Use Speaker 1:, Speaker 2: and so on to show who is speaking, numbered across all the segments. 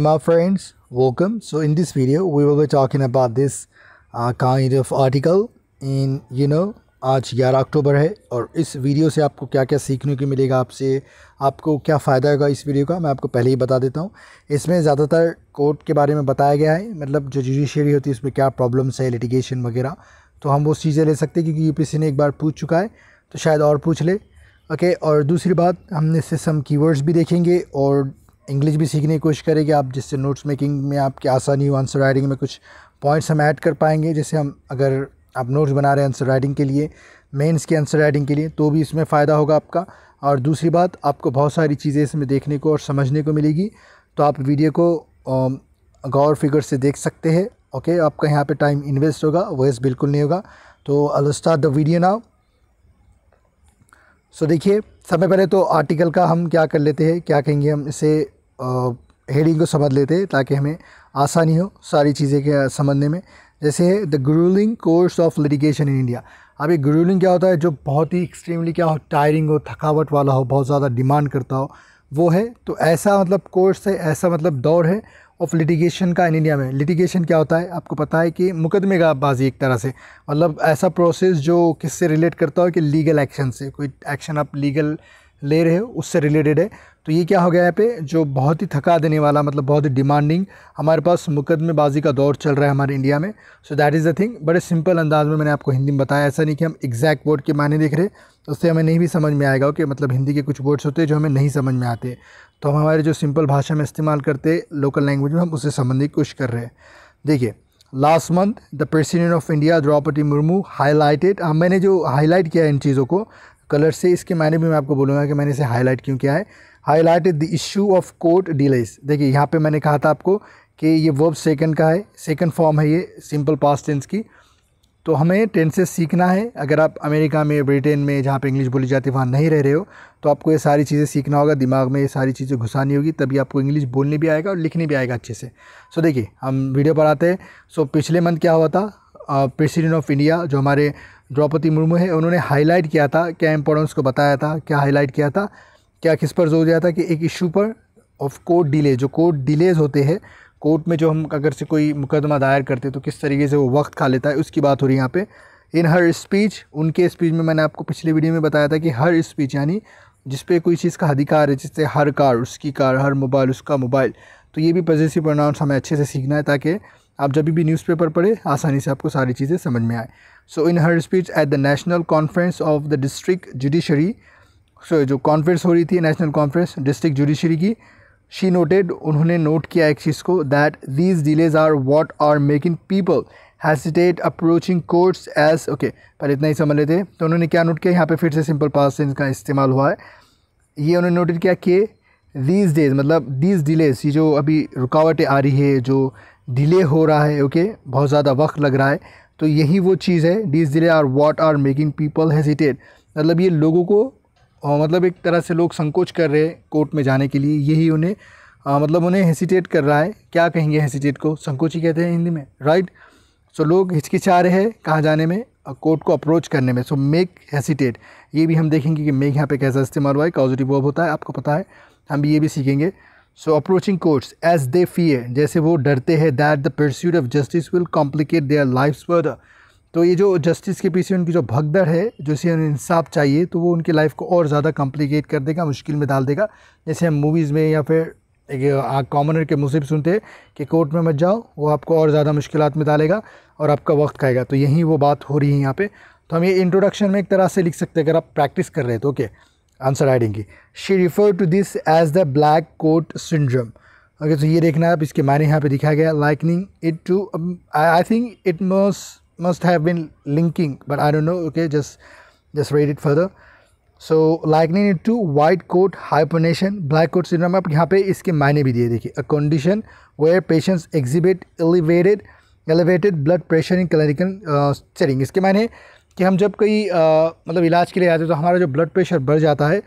Speaker 1: My friends, welcome. So in this video, we will be talking about this kind of article in आज 11 अक्टूबर है और इस video से आपको क्या क्या सीखने को मिलेगा, आपको क्या फ़ायदा होगा इस वीडियो का मैं आपको पहले ही बता देता हूँ। इसमें ज़्यादातर कोर्ट के बारे में बताया गया है, मतलब जो जुडिशरी होती है उसमें क्या प्रॉब्लम्स है, लिटिगेशन वगैरह, तो हम वो चीज़ें ले सकते हैं क्योंकि यूपीएससी ने एक बार पूछ चुका है तो शायद और पूछ ले। ओके, और दूसरी बात हमने इससे सम कीवर्ड्स भी देखेंगे और इंग्लिश भी सीखने की कोशिश करेंगे आप, जिससे नोट्स मेकिंग में आपकी आसानी हो। आंसर राइटिंग में कुछ पॉइंट्स हम ऐड कर पाएंगे, जैसे हम अगर आप नोट्स बना रहे हैं आंसर राइटिंग के लिए, मेंस की आंसर राइटिंग के लिए, तो भी इसमें फ़ायदा होगा आपका। और दूसरी बात, आपको बहुत सारी चीज़ें इसमें देखने को और समझने को मिलेगी, तो आप वीडियो को गौर फिगर से देख सकते हैं। ओके, आपका यहाँ पे टाइम इन्वेस्ट होगा, वेस्ट बिल्कुल नहीं होगा। तो I start the video now. So देखिए, सबसे पहले तो आर्टिकल का हम क्या कर लेते हैं, क्या कहेंगे हम इसे, हेडिंग को समझ लेते हैं ताकि हमें आसानी हो सारी चीज़ें के समझने में। जैसे है the gruelling course of litigation in India. अब ये ग्रूलिंग क्या होता है, जो बहुत ही एक्सट्रीमली क्या हो, टायरिंग हो, थकावट वाला हो, बहुत ज़्यादा डिमांड करता हो, वो है। तो ऐसा मतलब कोर्स है, ऐसा मतलब दौर है ऑफ लिटिगेशन का इन इंडिया में। लिटिगेशन क्या होता है आपको पता है कि मुकदमे का बाजी एक तरह से, मतलब ऐसा प्रोसेस जो किससे रिलेट करता हो कि लीगल एक्शन से, कोई एक्शन आप लीगल ले रहे हो उससे रिलेटेड है। तो ये क्या हो गया यहाँ पे, जो बहुत ही थका देने वाला, मतलब बहुत ही डिमांडिंग, हमारे पास मुकदमेबाजी का दौर चल रहा है हमारे इंडिया में। सो दैट इज़ द थिंग। बड़े सिंपल अंदाज में मैंने आपको हिंदी में बताया, ऐसा नहीं कि हम एग्जैक्ट वर्ड के मायने देख रहे, तो उससे हमें नहीं भी समझ में आएगा कि मतलब हिंदी के कुछ वर्ड्स होते हैं जो हमें नहीं समझ में आते, तो हम हमारे जो सिंपल भाषा में इस्तेमाल करते लोकल लैंग्वेज में, हम उससे समझने की कोशिश कर रहे हैं। देखिए, last month the president of India Droupadi Murmu highlighted, मैंने जो हाईलाइट किया है इन चीज़ों को कलर से, इसके मायने भी मैं आपको बोलूँगा कि मैंने इसे हाईलाइट क्यों किया है। Highlighted the issue of court delays. देखिए, यहाँ पे मैंने कहा था आपको कि ये वर्ब सेकंड का है, सेकंड फॉर्म है ये सिंपल पास्ट टेंस की, तो हमें टेंसेस सीखना है। अगर आप अमेरिका में, ब्रिटेन में, जहाँ पे इंग्लिश बोली जाती है वहाँ नहीं रह रहे हो, तो आपको ये सारी चीज़ें सीखना होगा, दिमाग में ये सारी चीज़ें घुसानी होगी, तभी आपको इंग्लिश बोलने भी आएगा और लिखने भी आएगा अच्छे से। सो देखिए, हम वीडियो पर आते हैं। सो पिछले मंथ क्या हुआ था, प्रेसिडेंट ऑफ इंडिया जो हमारे द्रौपदी मुर्मू है, उन्होंने हाईलाइट किया था, क्या इंपॉर्टेंस को बताया था, क्या हाईलाइट किया था, क्या किस पर जोर दिया था कि एक इशू पर ऑफ कोर्ट डिले, जो कोर्ट डिलेज होते हैं कोर्ट में, जो हम अगर से कोई मुकदमा दायर करते तो किस तरीके से वो वक्त खा लेता है, उसकी बात हो रही है यहाँ पे। इन हर स्पीच, उनके स्पीच में मैंने आपको पिछले वीडियो में बताया था कि हर स्पीच यानी जिस पे कोई चीज़ का अधिकार है, जिससे हर कार उसकी कार, हर मोबाइल उसका मोबाइल, तो ये भी पॉजेसिव प्रोनाउंस हमें अच्छे से सीखना है ताकि आप जब भी न्यूज़पेपर पढ़े आसानी से आपको सारी चीज़ें समझ में आए। So in her speech at the national conference of the district judiciary, so जो कॉन्फ्रेंस हो रही थी नेशनल कॉन्फ्रेंस डिस्ट्रिक्ट जुडिशरी की, शी नोटेड, उन्होंने नोट किया एक चीज़ को, that these delays are what are making people hesitate approaching courts age. Okay, पर इतना ही समझ लेते। तो उन्होंने क्या नोट किया, यहाँ पे फिर से सिंपल पास्ट टेंस का इस्तेमाल हुआ है। ये उन्होंने नोटेड किया कि दीज डेज, मतलब दीज डिलेज, ये जो अभी रुकावटें आ रही है, जो डिले हो रहा है, ओके, बहुत ज़्यादा वक्त लग रहा है, तो यही वो चीज़ है, these delay are what are making people hesitate, मतलब ये लोगों को मतलब एक तरह से लोग संकोच कर रहे हैं कोर्ट में जाने के लिए, यही उन्हें मतलब उन्हें हेसिटेट कर रहा है। क्या कहेंगे हेसिटेट को, संकोच ही कहते हैं हिंदी में, राइट। सो लोग हिचकिचा रहे हैं कहाँ जाने में, कोर्ट को अप्रोच करने में। सो मेक हेसिटेट, ये भी हम देखेंगे कि मेक यहाँ पे कैसा इस्तेमाल हुआ है, कॉजेटिव वर्ब होता है, आपको पता है, हम भी ये भी सीखेंगे। So approaching courts age they fear, जैसे वो डरते हैं, that the pursuit of justice will complicate their lifes further, तो ये जो जस्टिस के पीछे उनकी जो भगदड़ है, जो से उन्हें इंसाफ चाहिए, तो वो उनकी लाइफ को और ज़्यादा कॉम्प्लिकेट कर देगा, मुश्किल में डाल देगा। जैसे हम मूवीज़ में या फिर एक कॉमनर के मुँह से भी सुनते हैं कि कोर्ट में मत जाओ, वो आपको और ज़्यादा मुश्किलात में डालेगा और आपका वक्त खाएगा, तो यही वो बात हो रही है यहाँ पे। तो हम ये इंट्रोडक्शन में एक तरह से लिख सकते हैं अगर आप प्रैक्टिस कर रहे हैं तो। ओके, आंसर राइटिंग की, she refer to this as the black coat syndrome. Okay, तो ये देखना है आप, इसके मायने यहाँ पे दिखाया गया, likening it to, I think it must have been linking, but I don't know. Okay, just read it further. So likening it to white coat hypernation, black coat syndrome। आप यहाँ पे इसके मायने भी दिए, देखिए, a condition where patients exhibit elevated blood pressure in clinical setting। इसके मायने कि हम जब कोई मतलब इलाज के लिए आते हैं तो हमारा जो ब्लड प्रेशर बढ़ जाता है,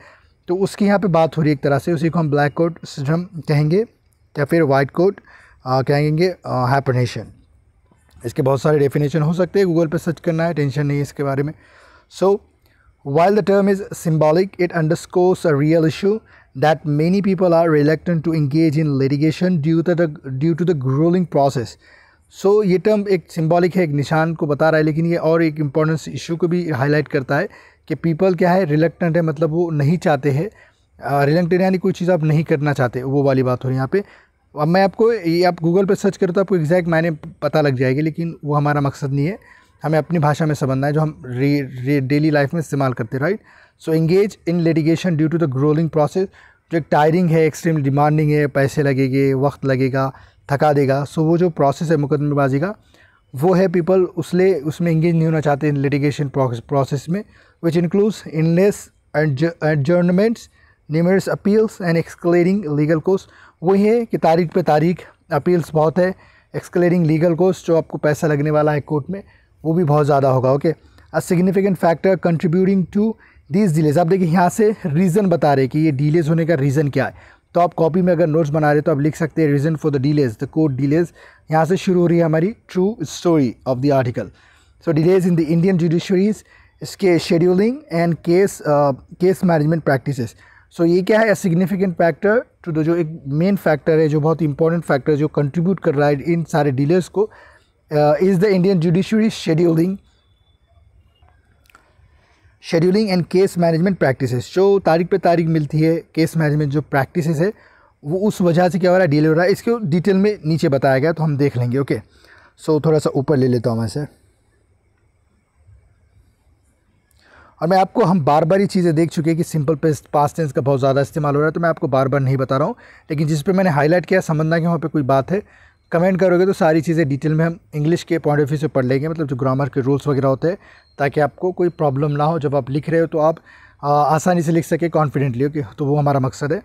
Speaker 1: तो उसकी यहाँ पे बात हो रही है एक तरह से, उसी को हम ब्लैक कोट सिंड्रोम कहेंगे या फिर वाइट कोट कहेंगे हाइपरनेशन। इसके बहुत सारे डेफिनेशन हो सकते हैं, गूगल पे सर्च करना है, टेंशन नहीं है इसके बारे में। सो while the term is symbolic, it underscores a real issue that many people are reluctant to engage in litigation due to the grueling process. So ये टर्म एक सिंबॉलिक है, एक निशान को बता रहा है, लेकिन ये और एक इम्पॉर्टेंस इशू को भी हाईलाइट करता है कि पीपल क्या है, रिलक्टेंट है, मतलब वो नहीं चाहते हैं, रिलक्टेंट यानी कोई चीज़ आप नहीं करना चाहते, वो वाली बात हो रही है यहाँ पे। अब मैं आपको ये आप गूगल पे सर्च करो तो आपको एग्जैक्ट मायने पता लग जाएगी, लेकिन वो हमारा मकसद नहीं है, हमें अपनी भाषा में समझना है जो हम डेली लाइफ में इस्तेमाल करते हैं, right. So engage in litigation due to the growling process, जो एक टायरिंग है, एक्सट्रीम डिमांडिंग है, पैसे लगेंगे, वक्त लगेगा, थका देगा। सो वो जो प्रोसेस है मुकदमेबाजी का, वो है पीपल उसमें एंगेज नहीं होना चाहते इन लिटिगेशन प्रोसेस में, which includes endless adjournments, numerous appeals and escalating legal cost. वही है कि तारीख पे तारीख, अपील्स बहुत है, एक्सक्लेडिंग लीगल कोस्ट जो आपको पैसा लगने वाला है कोर्ट में, वो भी बहुत ज़्यादा होगा। Okay, a significant factor contributing to these delays. आप देखिए यहाँ से रीज़न बता रहे कि ये डिलेज होने का रीज़न क्या है। तो आप कॉपी में अगर नोट्स बना रहे तो आप लिख सकते हैं reason for the delays, the court delays. यहाँ से शुरू हो रही है हमारी true story of the article. So delays in the Indian judiciaries, इसके scheduling and case management practices. So ये क्या है, सिग्निफिकेंट फैक्टर टू द, जो एक मेन फैक्टर है, जो बहुत इंपॉर्टेंट फैक्टर जो कंट्रीब्यूट कर रहा है इन सारे डिलेज को, is the Indian judiciary scheduling and case management practices. जो तारीख पे तारीख मिलती है, केस मैनेजमेंट जो प्रैक्टिसेस है, वो उस वजह से क्या हो रहा है, डिले हो रहा है। इसको डिटेल में नीचे बताया गया तो हम देख लेंगे। ओके, सो थोड़ा सा ऊपर ले लेता हूँ मैं इसे, और मैं आपको, हम बार बार ये चीज़ें देख चुके हैं कि सिंपल पास्ट टेंस का बहुत ज़्यादा इस्तेमाल हो रहा है, तो मैं आपको बार बार नहीं बता रहा हूँ, लेकिन जिस पे मैंने हाईलाइट किया, समझना कि वहाँ पे कोई बात है, कमेंट करोगे तो सारी चीज़ें डिटेल में हम इंग्लिश के पॉइंट ऑफ व्यू से पढ़ लेंगे, मतलब जो ग्रामर के रूल्स वगैरह होते हैं, ताकि आपको कोई प्रॉब्लम ना हो जब आप लिख रहे हो, तो आप आसानी से लिख सके कॉन्फिडेंटली। ओके, तो वो हमारा मकसद है।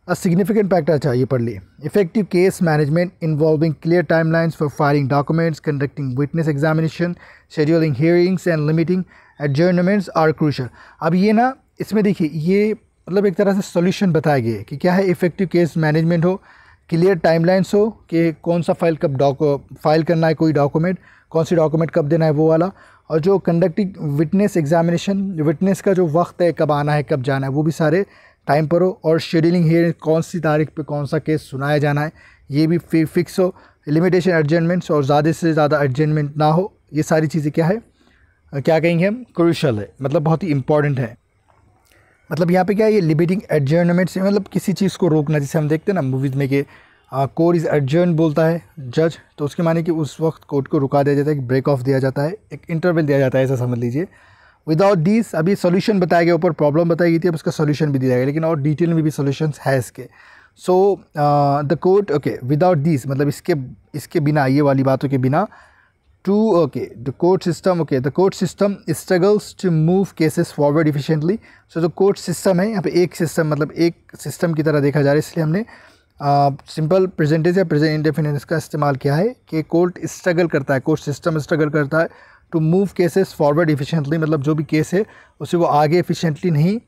Speaker 1: अ सिग्निफिकेंट फैक्टर चाहिए पढ़ लिए, effective case management involving clear timelines for filing documents, conducting witness examination, scheduling hearings and limiting adjournments are crucial. अब ये ना, इसमें देखिए, ये मतलब एक तरह से सोल्यूशन बताया गया है कि क्या है, इफेक्टिव केस मैनेजमेंट हो, क्लियर टाइमलाइंस हो कि कौन सा फाइल कब फाइल करना है, कोई डॉक्यूमेंट, कौन सी डॉक्यूमेंट कब देना है, वो वाला, और जो कंडक्टिंग विटनेस एग्जामिनेशन, विटनेस का जो वक्त है, कब आना है, कब जाना है, वो भी सारे टाइम पर हो, और शेड्यूलिंग हियरिंग, कौन सी तारीख पे कौन सा केस सुनाया जाना है, ये भी फिक्स हो, लिमिटेशन एडजर्नमेंट्स, और ज़्यादा से ज़्यादा एडजर्नमेंट ना हो। ये सारी चीज़ें क्या है, क्या कहेंगे हम, क्रूशल है, मतलब बहुत ही इंपॉर्टेंट है। मतलब यहाँ पे क्या है, ये लिमिटिंग एडजर्नमेंट से मतलब किसी चीज़ को रोकना, जैसे हम देखते हैं ना मूवीज़ में कि कोर्ट इज़ एडजर्न बोलता है जज, तो उसके माने कि उस वक्त कोर्ट को रुका दिया जाता है, एक ब्रेक ऑफ दिया जाता है, एक इंटरवल दिया जाता है, ऐसा समझ लीजिए। विदाउट दिस, अभी सोल्यूशन बताया गया, ऊपर प्रॉब्लम बताई गई थी, अब उसका सोल्यूशन भी दिया गया, लेकिन और डिटेल में भी सोल्यूशंस है इसके। So the court, okay, without this मतलब इसके बिना, ये वाली बातों के बिना, to, okay, the court system, okay, the court system struggles to move cases forward efficiently. So जो कोर्ट सिस्टम है, यहाँ पे एक सिस्टम, मतलब एक सिस्टम की तरह देखा जा रहा है, इसलिए हमने सिंपल प्रेजेंटेज या प्रेजेंट इंडेफिनिट का इस्तेमाल किया है कि कोर्ट स्ट्रगल करता है, कोर्ट सिस्टम स्ट्रगल करता है to move cases forward efficiently, मतलब जो भी केस है उसे वो आगे एफिशिएंटली नहीं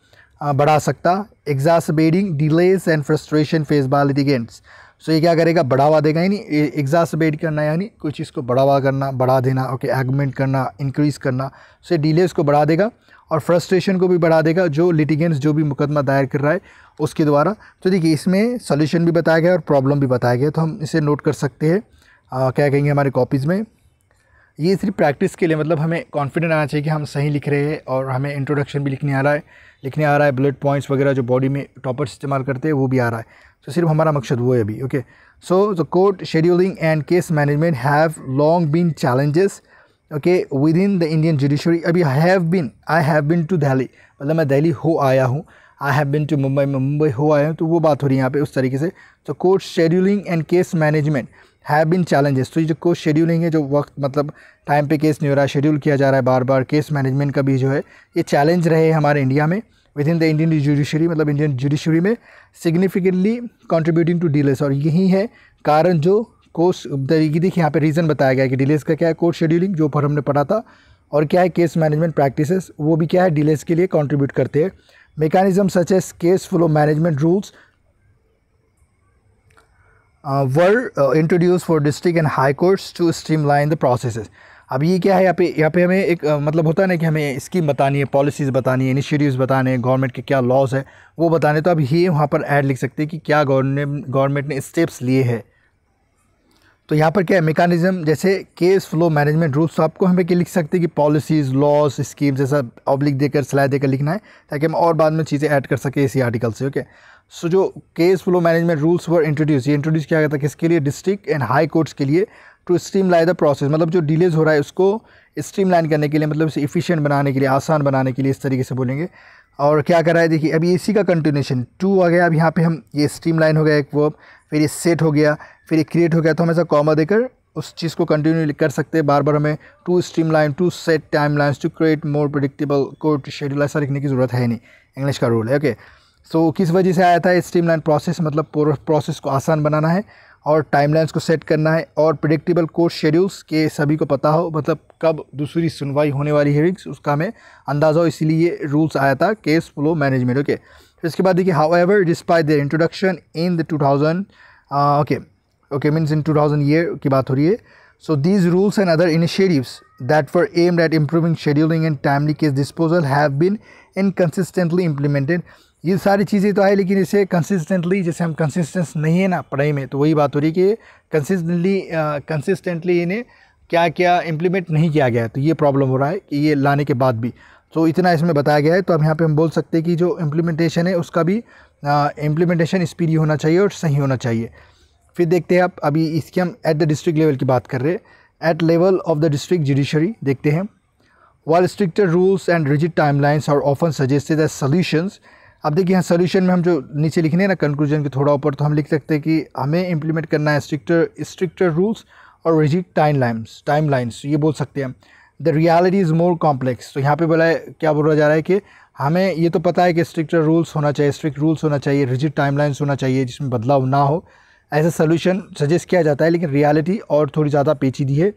Speaker 1: बढ़ा सकता। Exacerbating delays and frustration face by litigants. So ये क्या करेगा, बढ़ावा देगा, यानी एग्जासबेट करना, यानी कोई चीज़ को बढ़ावा करना, बढ़ा देना, ओके, एगमेंट करना, इंक्रीज़ करना, सो डिलेज को बढ़ा देगा, और फ्रस्ट्रेशन को भी बढ़ा देगा जो लिटिगेंट्स, जो भी मुकदमा दायर कर रहा है उसके द्वारा। तो देखिए, इसमें सोल्यूशन भी बताया गया और प्रॉब्लम भी बताया गया, तो हम इसे नोट कर सकते हैं, क्या कहेंगे हमारे कॉपीज़ में। ये सिर्फ प्रैक्टिस के लिए, मतलब हमें कॉन्फिडेंट आना चाहिए कि हम सही लिख रहे हैं, और हमें इंट्रोडक्शन भी लिखने आ रहा है, बुलेट पॉइंट्स वगैरह जो बॉडी में टॉपर्स इस्तेमाल करते हैं वो भी आ रहा है। तो सिर्फ हमारा मकसद वो है अभी। Okay, so the court scheduling and case management have long been challenges, okay, within the Indian judiciary. अभी I have been to Delhi, मतलब मैं दिल्ली हो आया हूँ, I have been to Mumbai, मैं मुंबई हो आया हूँ, तो वो बात हो रही है यहाँ पे उस तरीके से। तो court scheduling and case management have been challenges. तो ये जो कोर्ट शेड्यूलिंग है, जो वक्त मतलब टाइम पे केस नहीं हो रहा है, शेड्यूल किया जा रहा है बार बार, केस मैनेजमेंट का भी जो है ये चैलेंज रहे हमारे इंडिया में, with in the Indian judiciary, मतलब इंडियन जुडिशरी में, सिग्निफिकेंटली कंट्रीब्यूटिंग टू डिलेस। और यही है कारण जो कोर्ट, देखिए यहाँ पे रीज़न बताया गया है कि डिलेस का क्या है, कोर्ट शेड्यूलिंग जो पर हमने पढ़ा था, और क्या है केस मैनेजमेंट प्रैक्टिसेस, वो भी क्या है, डिलेस के लिए कंट्रीब्यूट करते हैं। Mechanism such as case flow management rules were introduced for district and high courts to streamline the processes. अब ये क्या है, यहाँ पे हमें एक मतलब होता है ना कि हमें स्कीम बतानी है, पॉलिसीज़ बतानी है, इनिशिएटिव्स बताने हैं, गवर्नमेंट के क्या लॉज है वो बताने, तो अब ये वहाँ पर ऐड लिख सकते हैं कि क्या गवर्नमेंट ने स्टेप्स लिए हैं। तो यहाँ पर क्या है मेकानिज़म, जैसे केस फ्लो मैनेजमेंट रूल्स, तो आपको हमें क्या लिख सकते हैं कि पॉलिसीज़ लॉज स्कीम्स ऐसा ऑब्लिक देकर स्लाइड देकर लिखना है, ताकि हम और बाद में चीज़ें ऐड कर सकें इसी आर्टिकल से। ओके, सो जो केस फ्लो मैनेजमेंट रूल्स वर इंट्रोड्यूस, ये इंट्रोड्यूस किया गया था किसके लिए, डिस्ट्रिक्ट एंड हाई कोर्ट्स के लिए, टू स्ट्रीमलाइन द प्रोसेस, मतलब जो डिलेज हो रहा है उसको स्ट्रीमलाइन करने के लिए, मतलब इसे इफिशिएंट बनाने के लिए, आसान बनाने के लिए, इस तरीके से बोलेंगे। और क्या कर रहा है देखिए, अभी इसी का कंटिन्यूशन 2 आ गया। अब यहाँ पे हम ये स्ट्रीमलाइन हो गया एक वर्ब, फिर ये सेट हो गया, फिर ये क्रिएट हो गया, तो हम ऐसा कॉमा देकर उस चीज़ को कंटिन्यू कर सकते हैं बार बार। हमें to streamline, to set timelines, to create more predictable court schedule, ऐसा लिखने की ज़रूरत है नहीं, इंग्लिश का रूल है। ओके, सो किस वजह से आया था स्ट्रीमलाइन प्रोसेस, मतलब पूरा प्रोसेस को आसान बनाना है और टाइमलाइंस को सेट करना है, और प्रेडिक्टेबल कोर्ट शेड्यूल्स के सभी को पता हो, मतलब कब दूसरी सुनवाई होने वाली हियरिंग्स उसका हमें अंदाज़ा हो, इसीलिए ये रूल्स आया था केस फ्लो मैनेजमेंट। ओके, फिर इसके बाद देखिए, however despite the introduction in the 2000 okay means in 2000 year की बात हो रही है। So these rules and other initiatives that were aimed at improving scheduling and timely case disposal have been inconsistently implemented. ये सारी चीज़ें तो है, लेकिन इसे कंसिस्टेंटली, जैसे हम कंसिस्टेंस नहीं है ना पढ़ाई में, तो वही बात हो रही है कि कंसिस्टेंटली इन्हें क्या क्या इम्प्लीमेंट नहीं किया गया है, तो ये प्रॉब्लम हो रहा है कि ये लाने के बाद भी। तो इतना इसमें बताया गया है, तो अब यहाँ पे हम बोल सकते हैं कि जो इम्प्लीमेंटेशन है उसका भी इम्प्लीमेंटेशन स्पीडी होना चाहिए और सही होना चाहिए। फिर देखते हैं, आप अभी इसके हम एट द डिस्ट्रिक्ट लेवल की बात कर रहे हैं, at level of the district judiciary देखते हैं। while stricter rules and rigid timelines are often suggested as solutions। अब देखिए यहाँ सोल्यूशन में हम जो नीचे लिखने हैं ना कंक्लूजन के थोड़ा ऊपर, तो हम लिख सकते हैं कि हमें इंप्लीमेंट करना है स्ट्रिक्टर रूल्स और रिजिड टाइमलाइंस, ये बोल सकते हैं हम। The reality is more complex, तो यहाँ पे बोला है, क्या बोला जा रहा है कि हमें ये तो पता है कि स्ट्रिक्टर रूल्स होना चाहिए, स्ट्रिक्ट रूल्स होना चाहिए, रिजिड टाइमलाइंस होना चाहिए जिसमें बदलाव ना हो, ऐसा सोल्यूशन सजेस्ट किया जाता है, लेकिन रियलिटी और थोड़ी ज़्यादा पेचीदी है।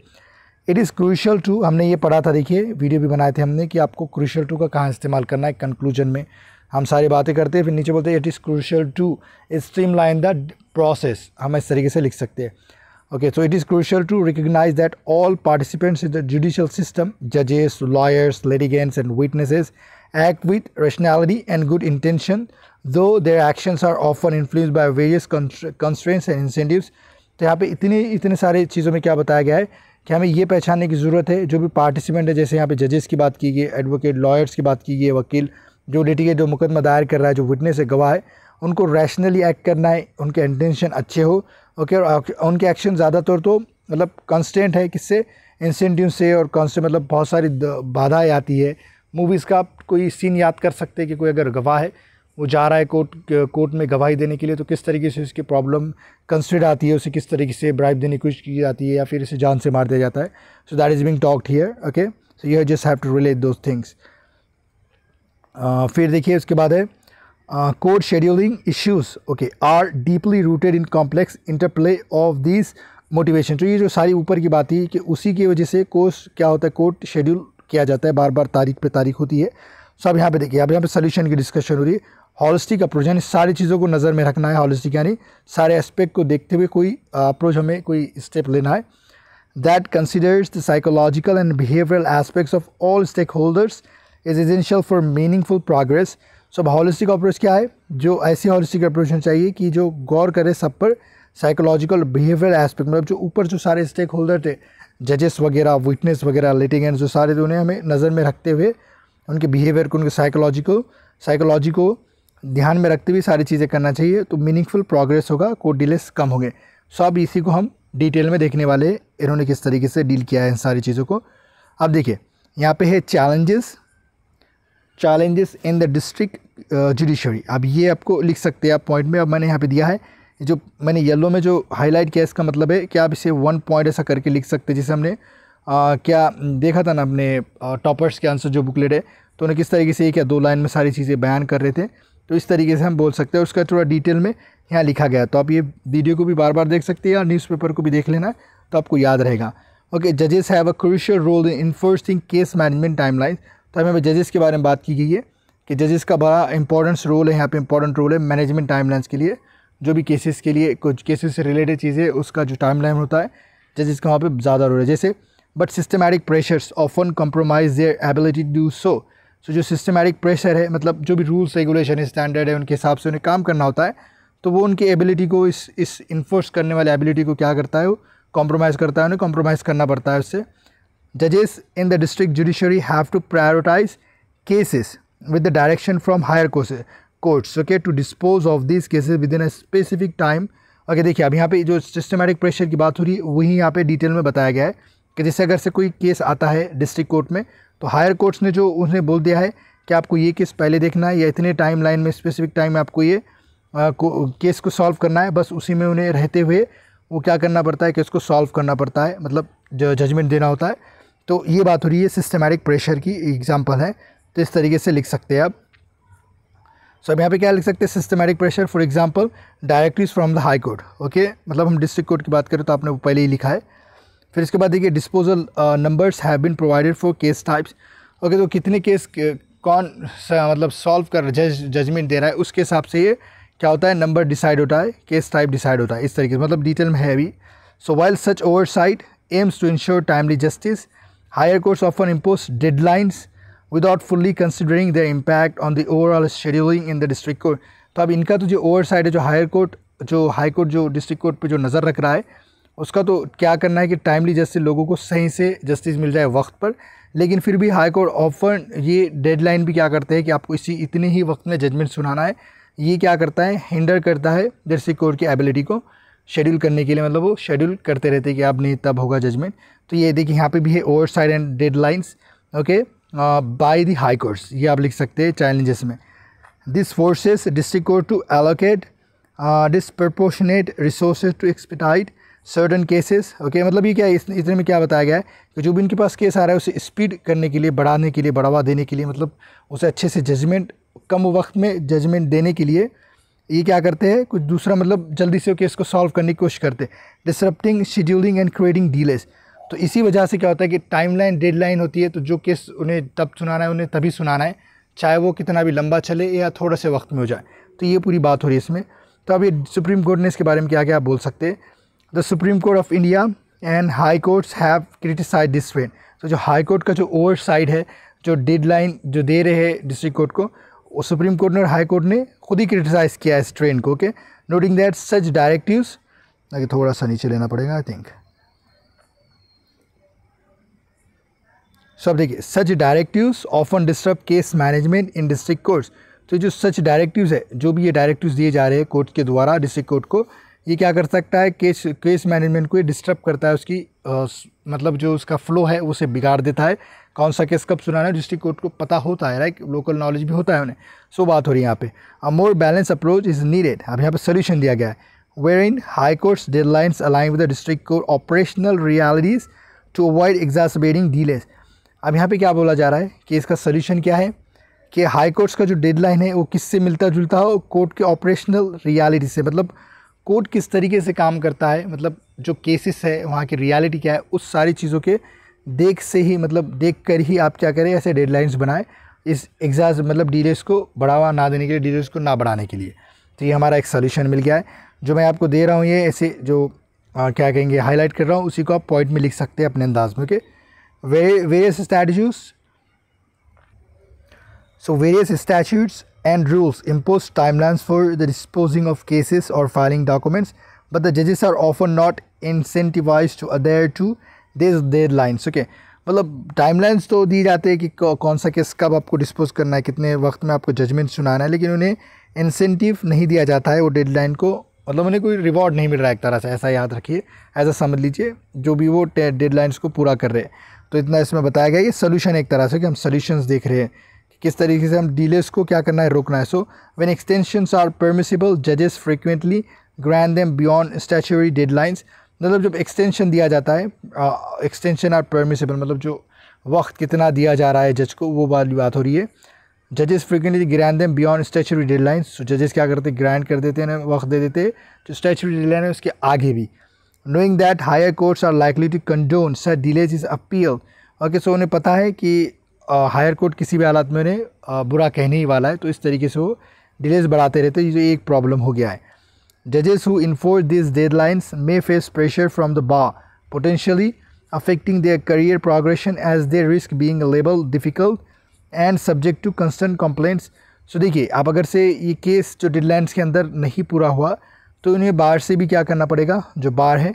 Speaker 1: इट इज़ क्रूशल टू, हमने ये पढ़ा था, देखिए वीडियो भी बनाए थे हमने कि आपको क्रूशल टू का कहाँ इस्तेमाल करना है। कंक्लूजन में हम सारी बातें करते हैं, फिर नीचे बोलते हैं it is crucial to streamline the process, हम इस तरीके से लिख सकते हैं। Okay, so it is crucial to recognize that all participants in the judicial system, जजेस, lawyers, litigants and witnesses act with rationality and good intention, though their actions are often influenced by various constraints and incentives। तो यहाँ पे इतने सारे चीज़ों में क्या बताया गया है कि हमें ये पहचानने की ज़रूरत है, जो भी पार्टिसिपेंट है, जैसे यहाँ पे जजेस की बात की गई, एडवोकेट, लॉयर्स की बात की गई, वकील, जो लिटिगेट, जो मुकदमा दायर कर रहा है, जो विटनेस है, गवाह है, उनको रैशनली एक्ट करना है, उनके इंटेंशन अच्छे हो। ओके, और उनके एक्शन ज़्यादातर तो मतलब कंस्टेंट है, किससे, इंसेंटिव से, और कॉन्स्टेंट मतलब बहुत सारी बाधाएँ आती है। मूवीज़ का आप कोई सीन याद कर सकते हैं कि कोई अगर गवाह है, वो जा रहा है कोर्ट में गवाही देने के लिए, तो किस तरीके से उसकी प्रॉब्लम कंसिडर आती है, उसे किस तरीके से ब्राइब देने की कोशिश की जाती है, या फिर इसे जान से मार दिया जाता है। So that is being talked here. Okay, so you just have to relate those things. फिर देखिए उसके बाद है court scheduling issues okay are deeply rooted in complex interplay of this motivation. तो ये जो सारी ऊपर की बात थी कि उसी की वजह से कोर्स क्या होता है, कोर्ट शेड्यूल किया जाता है, बार बार तारीख पे तारीख होती है। सो अब यहाँ पे देखिए, अब यहाँ पे सोल्यूशन की डिस्कशन हो रही है। हॉलिस्टिक अप्रोच, यानी सारी चीज़ों को नज़र में रखना है। हॉलिस्टिक यानी सारे एस्पेक्ट को देखते हुए कोई अप्रोच, हमें कोई स्टेप लेना है। That considers the psychological and behavioural aspects of all stakeholders is essential for meaningful progress. So holistic approach क्या है, जो ऐसी हॉलिस्टिक अप्रोच होनी चाहिए कि जो गौर करे सब पर, साइकोलॉजिकल बिहेवियरल एस्पेक्ट, मतलब जो ऊपर जो सारे स्टेक होल्डर थे, जजेस वगैरह, विटनेस वगैरह, लिटिगेंट्स, जो सारे थे, उन्हें हमें नज़र में रखते हुए उनके बिहेवियर को, उनके साइकोलॉजी को ध्यान में रखते हुए सारी चीज़ें करना चाहिए, तो मीनिंगफुल प्रोग्रेस होगा, कोर्ट डिलेस कम होंगे। सो अब इसी को हम डिटेल में देखने वाले, इन्होंने किस तरीके से डील किया है इन सारी चीज़ों को। अब देखिए यहाँ पे है challenges in the district judiciary. अब ये आपको लिख सकते हैं आप पॉइंट में। अब मैंने यहाँ पे दिया है, जो मैंने येलो में जो हाईलाइट किया, इसका मतलब है कि आप इसे 1 पॉइंट ऐसा करके लिख सकते हैं, जैसे हमने क्या देखा था ना अपने टॉपर्स के आंसर जो बुकलेट है, तो उन्हें किस तरीके से 1 या 2 लाइन में सारी चीज़ें बयान कर रहे थे, तो इस तरीके से हम बोल सकते हैं। उसका थोड़ा डिटेल में यहाँ लिखा गया, तो आप ये वीडियो को भी बार बार देख सकते हैं या न्यूज़पेपर को भी देख लेना, तो आपको याद रहेगा। ओके, जजेस have a crucial role in enforcing case management timeline. तो हमें जजेस के बारे में बात की गई है कि जजेस का बड़ा इंपॉर्टेंस रोल है, यहाँ पे इंपॉर्टेंट रोल है मैनेजमेंट टाइमलाइंस के लिए। जो भी केसेस के लिए, कुछ केसेस से रिलेटेड चीज़ें, उसका जो टाइमलाइन होता है, जजेस का वहाँ पे ज़्यादा रोल है। जैसे but systematic pressures often compromise their ability to do so. So जो सिस्टमैटिक प्रेशर है, मतलब जो भी रूल्स रेगुलेशन है, स्टैंडर्ड है, उनके हिसाब से उन्हें काम करना होता है, तो वो उनकी एबिलिटी को, इस इन्फोर्स करने वाले एबिलिटी को क्या करता है, वो कॉम्प्रोमाइज़ करता है, उन्हें कॉम्प्रोमाइज़ करना पड़ता है उससे। जजेस in the district judiciary have to prioritise cases with the direction from higher courts, okay, to dispose of these cases within a specific time। okay, देखिए अब यहाँ पे जो सिस्टमैटिक प्रेशर की बात हो रही है वही यहाँ पे डिटेल में बताया गया है कि जैसे अगर से कोई केस आता है डिस्ट्रिक्ट कोर्ट में, तो हायर कोर्ट्स ने जो उन्हें बोल दिया है कि आपको ये केस पहले देखना है या इतने टाइम लाइन में, स्पेसिफिक टाइम में आपको ये केस को सॉल्व करना है, बस उसी में उन्हें रहते हुए वो क्या करना पड़ता है, केस को सॉल्व करना पड़ता है, मतलब जो जजमेंट देना होता है। तो ये बात हो रही है सिस्टमैटिक प्रेशर की एग्जाम्पल है, तो इस तरीके से लिख सकते हैं आप। सो अब यहाँ पे क्या लिख सकते हैं, systematic pressure for example directives from the high court. Okay, मतलब हम डिस्ट्रिक्ट कोर्ट की बात करें तो आपने वो पहले ही लिखा है। फिर इसके बाद देखिए disposal numbers have been provided for case types. Okay, तो कितने केस कौन मतलब सॉल्व कर जजमेंट दे रहा है उसके हिसाब से ये क्या होता है, नंबर डिसाइड होता है, केस टाइप डिसाइड होता है, इस तरीके से, मतलब डिटेल में है अभी। So while such oversight aims to ensure timely justice, higher courts often impose deadlines without fully considering their impact on the overall scheduling in the district court। तो अब इनका तो जो ओवरसाइड है, जो हाई कोर्ट जो डिस्ट्रिक्ट कोर्ट पे जो नज़र रख रहा है, उसका तो क्या करना है कि टाइमली जस्टिस, लोगों को सही से जस्टिस मिल जाए वक्त पर। लेकिन फिर भी हाई कोर्ट ऑफन ये डेडलाइन भी क्या करते हैं कि आपको इतने ही वक्त में जजमेंट सुनाना है, ये क्या करता है, हिंडर करता है डिस्ट्रिक्ट कोर्ट की एबिलिटी को शेड्यूल करने के लिए, मतलब वो शेड्यूल करते रहते हैं कि अब नहीं तब होगा जजमेंट। तो ये देखिए यहाँ पे भी है oversight and deadlines, okay, by the high courts, ये आप लिख सकते हैं चैलेंजेस में। This forces district court to allocate disproportionate resources to expedite certain cases. Okay, मतलब ये क्या है, इतने में क्या बताया गया है कि जो भी इनके पास केस आ रहा है उसे स्पीड करने के लिए, बढ़ाने के लिए, बढ़ावा देने के लिए, मतलब उसे अच्छे से जजमेंट, कम वक्त में जजमेंट देने के लिए ये क्या करते हैं, कुछ दूसरा मतलब जल्दी से केस को सॉल्व करने की कोशिश करते हैं। Disrupting scheduling and creating delays. तो इसी वजह से क्या होता है कि टाइमलाइन, डेडलाइन होती है, तो जो केस उन्हें तब सुनाना है उन्हें तभी सुनाना है, चाहे वो कितना भी लंबा चले या थोड़ा से वक्त में हो जाए। तो ये पूरी बात हो रही है इसमें। तो अब ये सुप्रीम कोर्ट ने इसके बारे में क्या क्या बोल सकते हैं। The supreme court of India and high courts have criticised this trend. तो जो हाई कोर्ट का जो ओवरसाइड है, जो डेडलाइन जो दे रहे हैं डिस्ट्रिक्ट कोर्ट को, वो सुप्रीम कोर्ट ने और हाई कोर्ट ने खुद ही क्रिटिसाइज़ किया इस ट्रेंड को। Okay, noting that such directives, थोड़ा सा नीचे लेना पड़ेगा आई थिंक। सो अब देखिए, such directives often disturb case management in district courts. तो जो सच डायरेक्टिव्स है, जो भी ये डायरेक्टिव्स दिए जा रहे हैं कोर्ट के द्वारा डिस्ट्रिक्ट कोर्ट को, ये क्या कर सकता है, केस मैनेजमेंट को ये डिस्टर्ब करता है, उसकी मतलब जो उसका फ्लो है उसे बिगाड़ देता है। कौन सा केस कब सुनाना है डिस्ट्रिक्ट कोर्ट को पता होता है, राइट, लोकल नॉलेज भी होता है उन्हें। सो बात हो रही है यहाँ पे, a more balance approach is needed. अब यहाँ पे सोल्यूशन दिया गया है, wherein high courts deadlines align with the district court operational realities to avoid exasperating delays. अब यहाँ पे क्या बोला जा रहा है कि इसका सोल्यूशन क्या है कि हाई कोर्ट्स का जो डेडलाइन है वो किससे मिलता जुलता हो, कोर्ट के ऑपरेशनल रियलिटी से, मतलब कोर्ट किस तरीके से काम करता है, मतलब जो केसेस है वहाँ की रियलिटी क्या है, उस सारी चीज़ों के देख से ही, मतलब देख कर ही आप क्या करें, ऐसे डेडलाइंस बनाए इस मतलब डिलेस को बढ़ावा ना देने के लिए, डिलेस को ना बढ़ाने के लिए। तो ये हमारा एक सोल्यूशन मिल गया है जो मैं आपको दे रहा हूँ। ये ऐसे जो क्या कहेंगे हाईलाइट कर रहा हूँ, उसी को आप पॉइंट में लिख सकते हैं अपने अंदाज में। Okay, various statutes and rules impose timelines for the disposing of cases or filing documents, but the judges are often not incentivized to adhere to these deadlines। okay, मतलब टाइमलाइंस तो दी जाते हैं कि कौन सा केस कब आपको डिस्पोज करना है, कितने वक्त में आपको जजमेंट सुनाना है, लेकिन उन्हें इंसेंटिव नहीं दिया जाता है वो डेडलाइन को, मतलब उन्हें कोई रिवॉर्ड नहीं मिल रहा है एक तरह से, ऐसा याद रखिए, ऐसा समझ लीजिए, जो भी वो डेडलाइंस को पूरा कर रहे हैं। तो इतना इसमें बताया गया, ये सोल्यूशन एक तरह से कि हम सोल्यूशंस देख रहे हैं कि किस तरीके से हम डिलेस को क्या करना है, रोकना है। So when extensions are permissible जजेस frequently grant them beyond statutory deadlines. मतलब जब एक्सटेंशन दिया जाता है, एक्सटेंशन आर परमिसिबल, मतलब जो वक्त कितना दिया जा रहा है जज को, वो वाली बात हो रही है। जजेस frequently grant them beyond statutory deadlines. तो जजेस क्या करते हैं, ग्रांट कर देते हैं, वक्त दे देते हैं जो स्टैच्यूटरी डेडलाइन है उसके आगे भी। Knowing that higher courts are likely to condone such delays is appeal। Okay, so उन्हें पता है कि हायर कोर्ट किसी भी हालत में उन्हें बुरा कहने ही वाला है, तो इस तरीके से वो डिलेज बढ़ाते रहते हैं, ये एक प्रॉब्लम हो गया है। जजेस who enforce this deadlines may face pressure from the bar potentially affecting their career progression as they risk being labeled difficult and subject to constant complaints. सो देखिए, आप अगर से ये केस जो डेडलाइंस के अंदर नहीं पूरा हुआ तो उन्हें बाहर से भी क्या करना पड़ेगा, जो बाहर है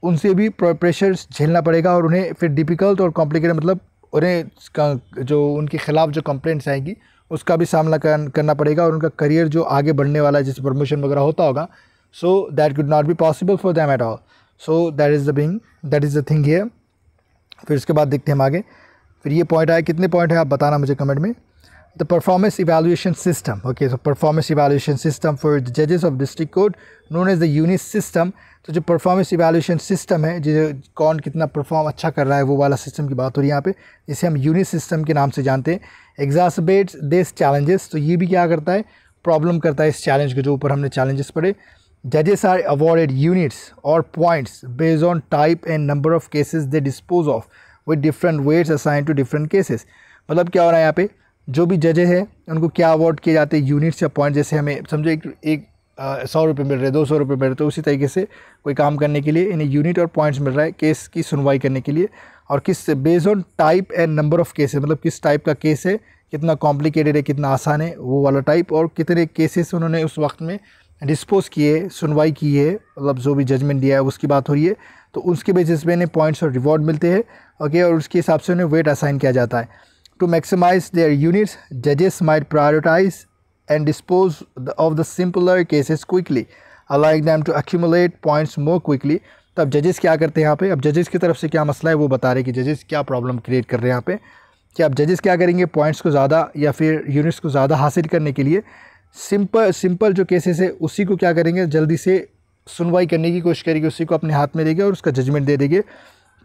Speaker 1: उनसे भी प्रेशर झेलना पड़ेगा और उन्हें फिर डिफ़िकल्ट और कॉम्प्लिकेटेड मतलब उन्हें जो उनके ख़िलाफ़ जो कंप्लेंट्स आएगी उसका भी सामना करना पड़ेगा और उनका करियर जो आगे बढ़ने वाला है, जैसे प्रमोशन वगैरह होता होगा, so that could not be possible for them at all. So that is the thing here. फिर उसके बाद देखते हैं हम आगे. फिर ये पॉइंट आए, कितने पॉइंट है आप बताना मुझे कमेंट में. The performance evaluation system. Okay, so performance evaluation system for the judges of district court known as the UNIS system. तो जो performance evaluation system है, जो कौन कितना परफॉर्म अच्छा कर रहा है वो वाला सिस्टम की बात हो रही है यहाँ पे, जिसे हम यूनिस सिस्टम के नाम से जानते हैं. exacerbates this challenges. तो ये भी क्या करता है, प्रॉब्लम करता है इस चैलेंज के जो ऊपर हमने चैलेंजेस पढ़े. Judges are awarded units or points based on type and number of cases they dispose of with different weights assigned to different cases. मतलब क्या हो रहा है यहाँ पे, जो भी जजेस हैं उनको क्या अवार्ड किए जाते हैं, यूनिट्स या पॉइंट. जैसे हमें समझो एक 100 रुपये मिल रहे हैं, 200 रुपये मिल रहे हैं, तो उसी तरीके से कोई काम करने के लिए इन्हें यूनिट और पॉइंट्स मिल रहा है केस की सुनवाई करने के लिए. और किस based on type and number of cases, मतलब किस टाइप का केस है, कितना कॉम्प्लिकेटेड है, कितना आसान है वो वाला टाइप, और कितने केसेस उन्होंने उस वक्त में डिस्पोज किए, सुनवाई की है, मतलब जो भी जजमेंट दिया है उसकी बात हो रही है. तो उसके बेसिस पे इन्हें पॉइंट्स और रिवॉर्ड मिलते हैं. ओके, और उसके हिसाब से उन्हें वेट असाइन किया जाता है. To maximize their units, judges might prioritize and dispose of the simpler cases quickly, allowing them to accumulate points more quickly. तो अब जजेस क्या करते हैं यहाँ पे, अब जजेस की तरफ से क्या मसला है वो बता रहे कि जजेस क्या प्रॉब्लम क्रिएट कर रहे हैं यहाँ पे, कि अब जजेस क्या करेंगे, पॉइंट्स को ज़्यादा या फिर यूनिट्स को ज़्यादा हासिल करने के लिए सिंपल जो केसेस है उसी को क्या करेंगे, जल्दी से सुनवाई करने की कोशिश करेंगे, उसी को अपने हाथ में देंगे और उसका जजमेंट दे देंगे.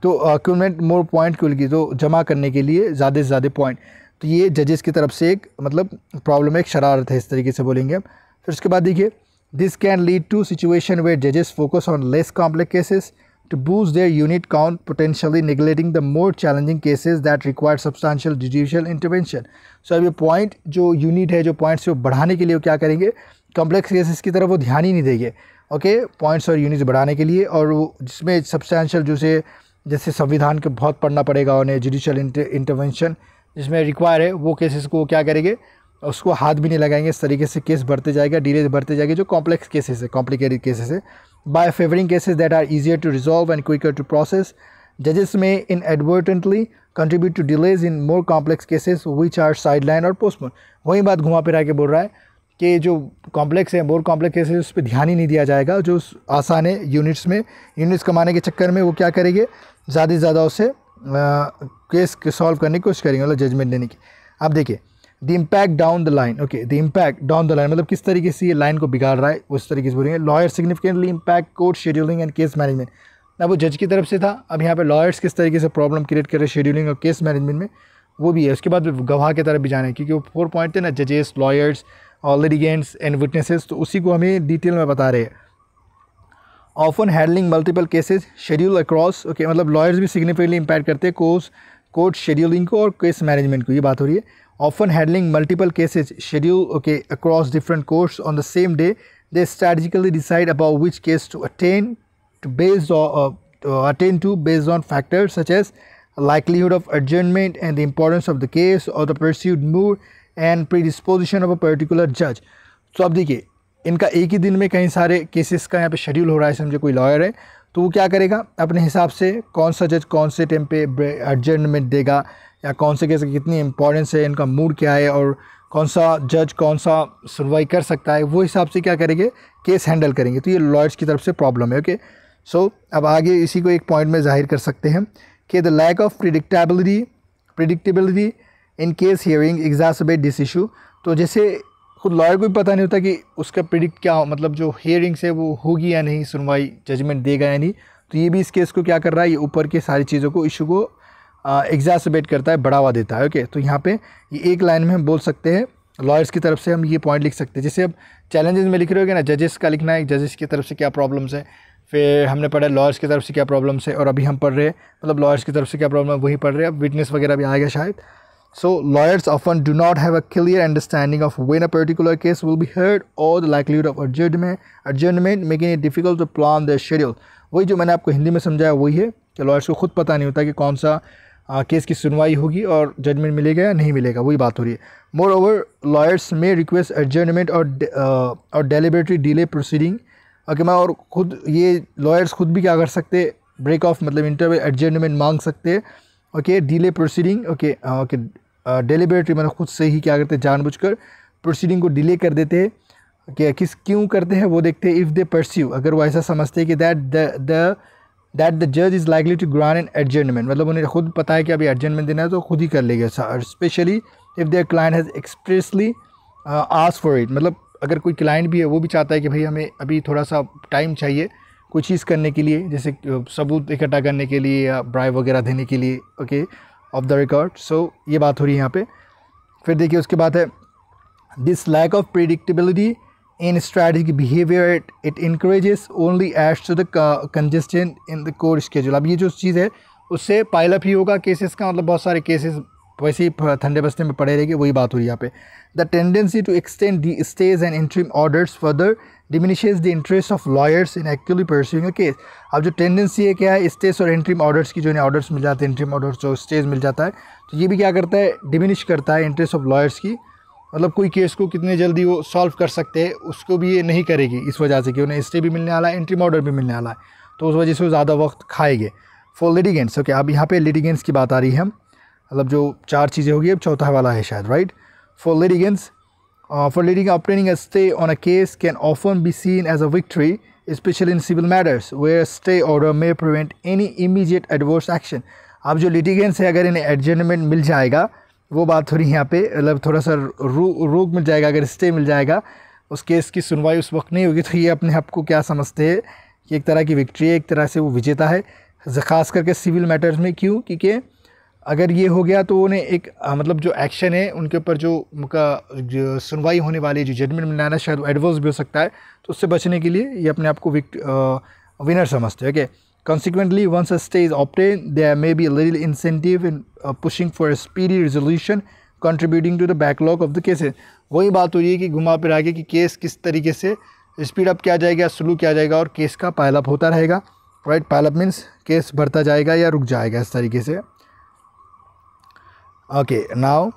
Speaker 1: तो अक्यूमुलेट मोर पॉइंट के लिए, तो जमा करने के लिए ज़्यादा से ज़्यादा पॉइंट. तो ये जजेस की तरफ से एक मतलब प्रॉब्लम है, एक शरारत है, इस तरीके से बोलेंगे हम. फिर उसके बाद देखिए, this can lead to situation where जजेस focus on less complex cases to boost their unit count, potentially neglecting the more challenging cases that require substantial judicial intervention. So अब ये पॉइंट जो यूनिट है, जो पॉइंट्स को बढ़ाने के लिए वो क्या करेंगे, कॉम्प्लेक्स केसेस की तरफ वो ध्यान ही नहीं देंगे. ओके, पॉइंट्स और यूनिट्स बढ़ाने के लिए, और वो जिसमें सब्सटेंशियल जैसे संविधान के बहुत पढ़ना पड़ेगा उन्हें, जुडिशियल इंटरवेंशन जिसमें रिक्वायर है, वो केसेस को क्या करेंगे, उसको हाथ भी नहीं लगाएंगे. इस तरीके से केस बढ़ते जाएगा, डिले बढ़ते जाएंगे जो कॉम्प्लेक्स केसेस है, कॉम्प्लिकेटेड केसेस है. By favouring cases that are easier to resolve and quicker to process, जजेस may inadvertently contribute to delays in more complex cases which are sideline और पोस्टपोन. वही बात घुमा फिरा के बोल रहा है कि जो कॉम्प्लेक्स है, मोर कॉम्प्लेक्स केसेस, उस पर ध्यान ही नहीं दिया जाएगा. जो आसान है यूनिट्स में, यूनिट्स कमाने के चक्कर में वो क्या करेंगे, ज़्यादा से ज़्यादा उससे केस सॉल्व करने की कोशिश करेंगे, मतलब जजमेंट देने की. आप देखिए, the impact down the line. Okay, the impact down the line मतलब किस तरीके से ये लाइन को बिगाड़ रहा है, उस तरीके से बोलेंगे. Lawyer significantly impact court scheduling and case management. अब वो जज की तरफ से था, अब यहाँ पे लॉयर्स किस तरीके से प्रॉब्लम क्रिएट कर रहे हैं शेड्यूलिंग और केस मैनेजमेंट में, वो भी है. उसके बाद गवाह की तरफ भी जाना है, क्योंकि वो 4 पॉइंट थे ना, जजेस, लॉयर्स और लिटिगेंट्स एंड विटनेसेस, तो उसी को हमें डिटेल में बता रहे हैं. Often handling multiple cases schedule across. Okay, मतलब लॉयर्स भी सिग्निफिकेंटली इम्पैक्ट करते हैं कोर्ट शेड्यूलिंग को और केस मैनेजमेंट को, ये बात हो रही है. Often handling multiple cases schedule okay across different courts on the same day, they strategically decide about which case to attend to based on factors such as likelihood of adjournment and the importance of the case or the pursued mood and predisposition of a particular judge. तो अब देखिए, इनका एक ही दिन में कई सारे cases का यहाँ पे शेड्यूल हो रहा है. समझे कोई लॉयर है तो वो क्या करेगा, अपने हिसाब से कौन सा जज कौन से टाइम पे एडजर्नमेंट देगा, या कौन से केस की कितनी इंपॉर्टेंस है, इनका मूड क्या है, और कौन सा जज कौन सा सुनवाई कर सकता है, वो हिसाब से क्या करेंगे, केस हैंडल करेंगे. तो ये लॉयर्स की तरफ से प्रॉब्लम है. ओके, सो अब आगे इसी को एक पॉइंट में जाहिर कर सकते हैं कि the lack of predictability in case hearing exasperate this issue. तो जैसे खुद लॉयर को भी पता नहीं होता कि उसका प्रिडिक्ट क्या हो, मतलब जो हियरिंग्स है वो होगी या नहीं, सुनवाई जजमेंट देगा या नहीं. तो ये भी इस केस को क्या कर रहा है, ये ऊपर के सारी चीज़ों को, इशू को एग्जैस्परेट करता है, बढ़ावा देता है. ओके, तो यहाँ पे ये एक लाइन में हम बोल सकते हैं, लॉयर्स की तरफ से हम ये पॉइंट लिख सकते हैं. जैसे अब चैलेंजेस में लिख रहे हो ना, जजेस का लिखना है, जजेस की तरफ से क्या प्रॉब्लम्स है, फिर हमने पढ़ा लॉयर्स की तरफ से क्या प्रॉब्लम्स है, और अभी हम पढ़ रहे हैं मतलब लॉयर्स की तरफ से क्या प्रॉब्लम है वही पढ़ रहे हैं. अब विटनेस वगैरह भी आएगा शायद. So lawyers often do not have a clear understanding of when a particular case will be heard or the likelihood of adjournment, making it difficult to plan their schedule. वही जो मैंने आपको हिंदी में समझाया वही है कि लॉयर्स को खुद पता नहीं होता कि कौन सा केस की सुनवाई होगी और जजमेंट मिलेगा या नहीं मिलेगा, वही बात हो रही है। मोर ओवर लॉयर्स में रिक्वेस्ट एडजर्नमेंट और डेलिबरेटरी डिले प्रोसीडिंग। ओके, मैं और खुद ये लॉयर्स खुद भी क्या कर सकते, ब्रेक ऑफ मतलब इंटरवल एडजर्नमेंट मांग सकते हैं। Okay, delay proceeding. Okay okay, deliberately मतलब खुद से ही क्या करते हैं, जानबूझकर प्रोसीडिंग को डिले कर देते हैं। ओके, क्यों करते हैं वो देखते हैं। इफ़ दे परस्यू, अगर वो ऐसा समझते हैं कि दैट द जज is likely to grant an adjournment, मतलब उन्हें खुद पता है कि अभी एडजर्नमेंट देना है तो खुद ही कर लेंगे। Specially if there client has expressly ask for it, मतलब अगर कोई क्लाइंट भी है वो भी चाहता है कि भाई हमें अभी थोड़ा सा टाइम चाहिए कोई चीज़ करने के लिए, जैसे सबूत इकट्ठा करने के लिए या ब्राइब वगैरह देने के लिए। Okay, off the record. So ये बात हो रही है यहाँ पे। फिर देखिए उसके बाद है this lack of predictability in strategic behaviour it encourages only adds to the congestion in the court schedule. अब ये जो चीज़ है उससे पाइलअप ही होगा केसेस का, मतलब बहुत सारे केसेस वैसे ही ठंडे बस्ते में पड़े रहेंगे, वही बात हो रही है यहाँ पे। The tendency to extend the stage and interim orders further diminishes the interest of lawyers in actually pursuing a case. अब जो टेंडेंसी है क्या है, स्टेज और इंटरिम ऑर्डर्स की, जो इन्हें ऑर्डर्स मिल जाते हैं, इंटरिम ऑर्डर्स जो स्टेज मिल जाता है, तो ये भी क्या करता है, डिमिनिश करता है इंटरेस्ट ऑफ लॉयर्स की। मतलब कोई केस को कितने जल्दी वो सॉल्व कर सकते हैं उसको भी ये नहीं करेगी, इस वजह से कि उन्हें स्टे भी मिलने वाला है, इंटरिम ऑर्डर भी मिलने वाला है, तो उस वजह से वो ज़्यादा वक्त खाएंगे। फॉर लिटिगेंट्स, ओके, अब यहाँ पे लिटिगेंट्स की बात आ रही है, हम मतलब जो 4 चीज़ें होगी, अब चौथा वाला है शायद, right. For litigants, for litigants obtaining a stay on a case can often be seen as a victory, especially in civil matters where a stay order may prevent any immediate adverse action। अब जो litigants है, अगर इन्हें adjournment मिल जाएगा, वो बात हो रही है यहाँ पे, मतलब थोड़ा सा रोक मिल जाएगा, अगर स्टे मिल जाएगा, उस केस की सुनवाई उस वक्त नहीं होगी, तो ये अपने आप को क्या समझते हैं कि एक तरह की विक्ट्री है, एक तरह से वो विजेता है, ख़ास करके सिविल मैटर्स में। क्यों? क्योंकि अगर ये हो गया तो उन्हें एक मतलब जो एक्शन है उनके ऊपर जो जो सुनवाई होने वाली है, जो जजमेंट मिलना है, शायद एडवर्स भी हो सकता है, तो उससे बचने के लिए ये अपने आप को विनर समझते हैं। Okay, consequently once a stay is obtain there may be a little incentive in pushing for a speedy resolution contributing to the backlog of the cases. वही बात हो रही है कि घुमा फिर आगे कि केस किस तरीके से स्पीड अप किया जाएगा, स्लो किया जाएगा और केस का पाइलअप होता रहेगा, राइट। पाइलअप मीन्स केस बढ़ता जाएगा या रुक जाएगा, इस तरीके से। Okay, now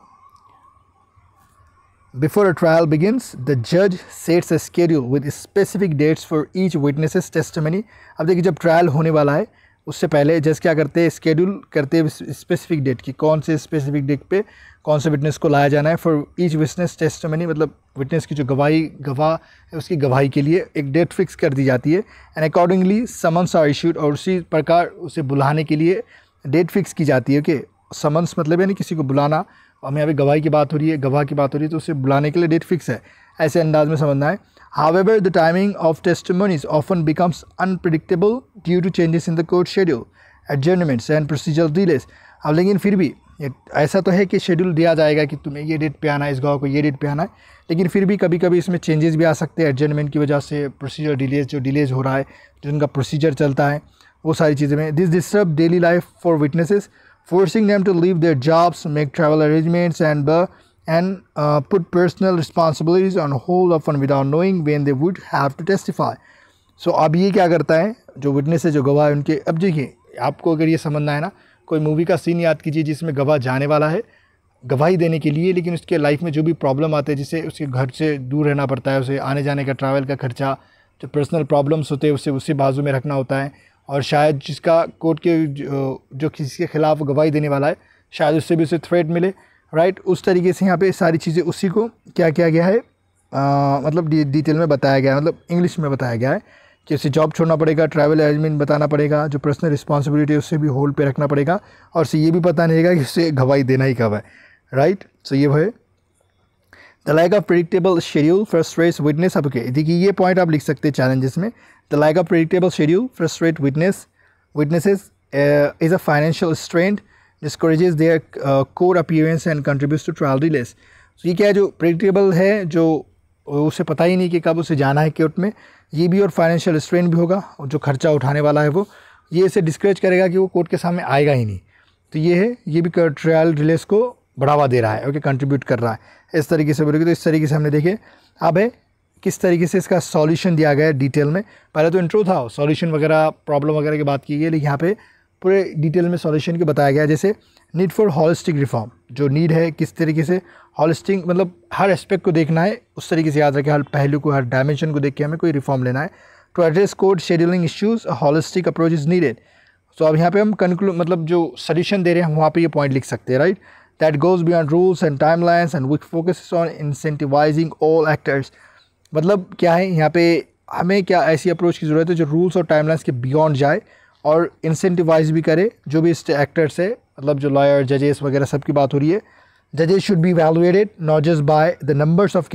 Speaker 1: before a trial begins, the judge sets a schedule with specific dates for each witness's testimony। अब देखिए जब ट्रायल होने वाला है उससे पहले जज क्या करते हैं, स्केड्यूल करते हैं स्पेसिफिक डेट की, कौन से स्पेसिफिक डेट पे कौन से विटनेस को लाया जाना है। फॉर ईच विटनेस टेस्टिमनी, मतलब विटनेस की जो गवाह है उसकी गवाही के लिए एक डेट फिक्स कर दी जाती है। And accordingly summons are issued, और उसी प्रकार उसे बुलाने के लिए डेट फिक्स की जाती है। ओके, समन्स मतलब है नहीं किसी को बुलाना, हमें यहाँ पे गवाही की बात हो रही है, गवाह की बात हो रही है, तो उसे बुलाने के लिए डेट फिक्स है, ऐसे अंदाज में समझना है। However the timing of testimonies often becomes unpredictable due to changes in the court schedule, adjournments and procedural delays. अब लेकिन फिर भी ऐसा तो है कि शेड्यूल दिया जाएगा कि तुम्हें ये डेट पे आना है, इस गवाह को ये डेट पे आना है, लेकिन फिर भी कभी कभी इसमें चेंजेस भी आ सकते हैं एडजर्नमेंट की वजह से, प्रोसीजर डिलेज जो डिलेज हो रहा है, जो उनका प्रोसीजर चलता है, वो सारी चीज़ें में। This disturb daily life for witnesses, forcing them to leave their jobs, make travel arrangements, and put personal responsibilities on hold often without knowing when they would have to testify। So अब ये क्या करता है, जो witness है, जो गवाह है उनके, अब देखिए आपको अगर ये समझना है ना, कोई मूवी का सीन याद कीजिए जिसमें गवाह जाने वाला है गवाही देने के लिए, लेकिन उसके लाइफ में जो भी प्रॉब्लम आते हैं, जिससे उसके घर से दूर रहना पड़ता है, उसे आने जाने का, ट्रैवल का खर्चा, जो पर्सनल प्रॉब्लम्स होते हैं उसे उसी बाजू में रखना होता है, और शायद जिसका कोर्ट के जो किसी के ख़िलाफ़ गवाही देने वाला है शायद उससे भी उसे थ्रेट मिले, राइट। उस तरीके से यहाँ पे सारी चीज़ें उसी को क्या किया गया है, मतलब डिटेल में बताया गया है, मतलब इंग्लिश में बताया गया है कि उसे जॉब छोड़ना पड़ेगा, ट्रैवल अरेंजमेंट बताना पड़ेगा, जो पर्सनल रिस्पॉन्सिबिलिटी है उससे भी होल्ड पे रखना पड़ेगा, और उसे ये भी पता नहीं रहेगा कि उसे गवाही देना ही कब है, राइट। सो ये है the like of predictable schedule frustrates witness. अब ओके, देखिए ये पॉइंट आप लिख सकते हैं चैलेंजेस में। The lack of predictable schedule frustrates witnesses, is a financial strain, discourages their court appearance and contributes to trial delays। तो ये क्या है, जो predictable है, जो उसे पता ही नहीं कि कब उसे जाना है कोर्ट में, ये भी, और फाइनेंशियल स्ट्रेन भी होगा, और जो खर्चा उठाने वाला है वो, ये इसे डिस्करेज करेगा कि वो कोर्ट के सामने आएगा ही नहीं। तो ये है, ये भी ट्रायल डिलेस को बढ़ावा दे रहा है, ओके, कंट्रीब्यूट कर रहा है। इस तरीके से बोलेंगे तो इस तरीके से हमने देखे। अब है किस तरीके से इसका सॉल्यूशन दिया गया है डिटेल में। पहले तो इंट्रो था, सॉल्यूशन वगैरह, प्रॉब्लम वगैरह की बात की गई, लेकिन यहाँ पे पूरे डिटेल में सॉल्यूशन के बताया गया है। जैसे नीड फॉर हॉलिस्टिक रिफॉर्म, जो नीड है किस तरीके से हॉलिस्टिक मतलब हर एस्पेक्ट को देखना है, उस तरीके से याद रखें, हर पहलू को, हर डायमेंशन को देख के हमें कोई रिफॉर्म लेना है। To address court scheduling issues a holistic approach is needed. तो अब यहाँ पे हम कंक्लूड मतलब जो सोल्यूशन दे रहे हैं हम वहाँ पे ये पॉइंट लिख सकते हैं, right. That goes beyond rules and timelines and which focuses on incentivising all actors. मतलब क्या है यहाँ पे हमें क्या ऐसी अप्रोच की ज़रूरत है जो रूल्स और टाइमलाइंस के बियॉन्ड जाए और इंसेंटिवाइज भी करे जो भी एक्टर्स है, मतलब जो लॉयर, जजेस वगैरह सब की बात हो रही है। जजेस should be evaluated not just by the numbers of